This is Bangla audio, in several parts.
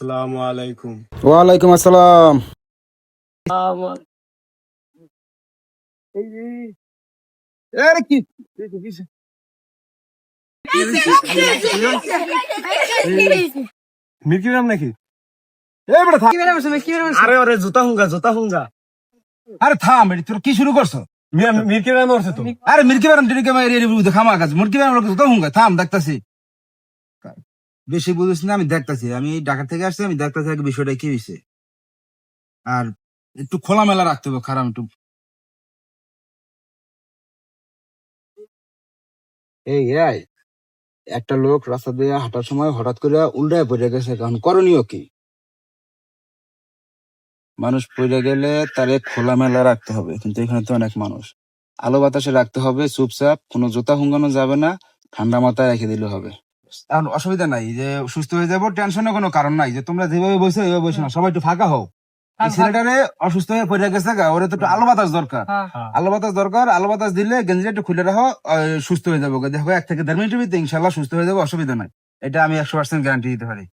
আসসালামু আলাইকুম। ওয়ালাইকুম আসসালাম। কি মির্কি ম্যাম নাকি? আরে ওরে জুতা হুঙ্গা। আরে থাম, তোর কি শুরু করছো? মির্কি ম্যাম ওরছে তো। আরে মির্কি ম্যাডাম টিরিকে খামা কাজ মুরকি ম্যাডাম তো হুঙ্গা থাম, দেখতাছি। বেশি বুঝিস না, আমি দেখতাছি। আমি ঢাকা থেকে আসছি, আমি দেখতাছি আগে বিষয়টা কি হয়েছে। আর একটু খোলামেলা রাখতে হবে, খারাপ একটু। এই একটা লোক রাস্তা দিয়ে হাঁটার সময় হঠাৎ করে উল্টায় পড়ে গেছে, কারণ করণীয় কি? মানুষ পড়ে গেলে তারে খোলামেলা রাখতে হবে, কিন্তু এখানে তো অনেক মানুষ। আলো বাতাসে রাখতে হবে চুপচাপ, কোনো জুতা হুঙ্গানো যাবে না, ঠান্ডা মাথায় রেখে দিলে হবে। আর অসুবিধা নাই যে সুস্থ হয়ে যাবো, টেনশনের কোনো কারণ নাই। যে তোমরা যেভাবে বসে ওইভাবে বসে না, সবাই একটু ফাঁকা হও। এই ছেলেটারে অসুস্থ হয়ে পড়ে গেছে, ওরে তো একটু আলো বাতাস দরকার। আলো বাতাস দরকার, আলো বাতাস দিলে গেঞ্জিটা একটু খুলে রাখো, সুস্থ হয়ে যাবো। দেখো 1 থেকে দেড় মিনিটের ভিতরে ইনশাল্লাহ সুস্থ হয়ে যাবো, অসুবিধা নাই। এটা আমি 100% গ্যারান্টি দিতে পারি।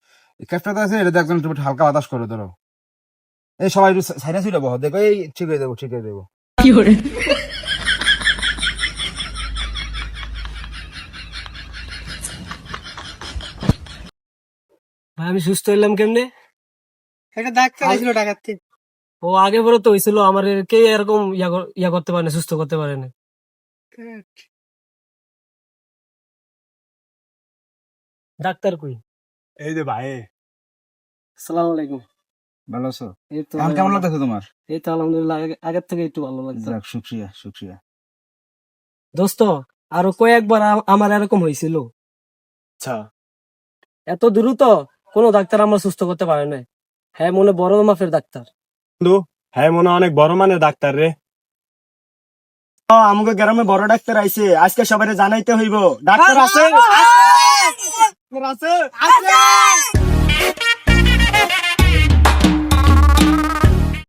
ক্যাফটাতে আছে, এটা একজন একটু হালকা বাতাস করে ধরো। এই সবাই একটু সাইডে সুইডে বহ, দেখো এই ঠিক হয়ে যাবো, ঠিক হয়ে যাবো। ভাই আমি সুস্থ হইলাম কেমনে? একটা ডাক্তার ছিল ডাকাতে। ও আগে পরে তো হয়েছিল আমার, কে এরকম ইয়া করতে পারে না, সুস্থ করতে পারে না। ডাক্তার কই? এই যে ভাই, আসসালামু আলাইকুম। ভালো আছো? এই তো এখন কেমন লাগতেছে তোমার? এই তো আলহামদুলিল্লাহ, আগের থেকে একটু ভালো লাগছে। যাক, শুক্রিয়া শুক্রিয়া। দোস্ত, আরো কয়েকবার আমার এরকম হয়েছিল। আচ্ছা এত দ্রুত কোনো ডাক্তার আমার সুস্থ করতে পারে না। হ্যাঁ, মনে বড় মাপের ডাক্তার। বন্ধু, হ্যাঁ মনে হয় অনেক বড় মানের ডাক্তার রে। আমাকে গ্রামে বড় ডাক্তার আইছে, আজকে সবাই জানাইতে হইব। ডাক্তার আছে? আছে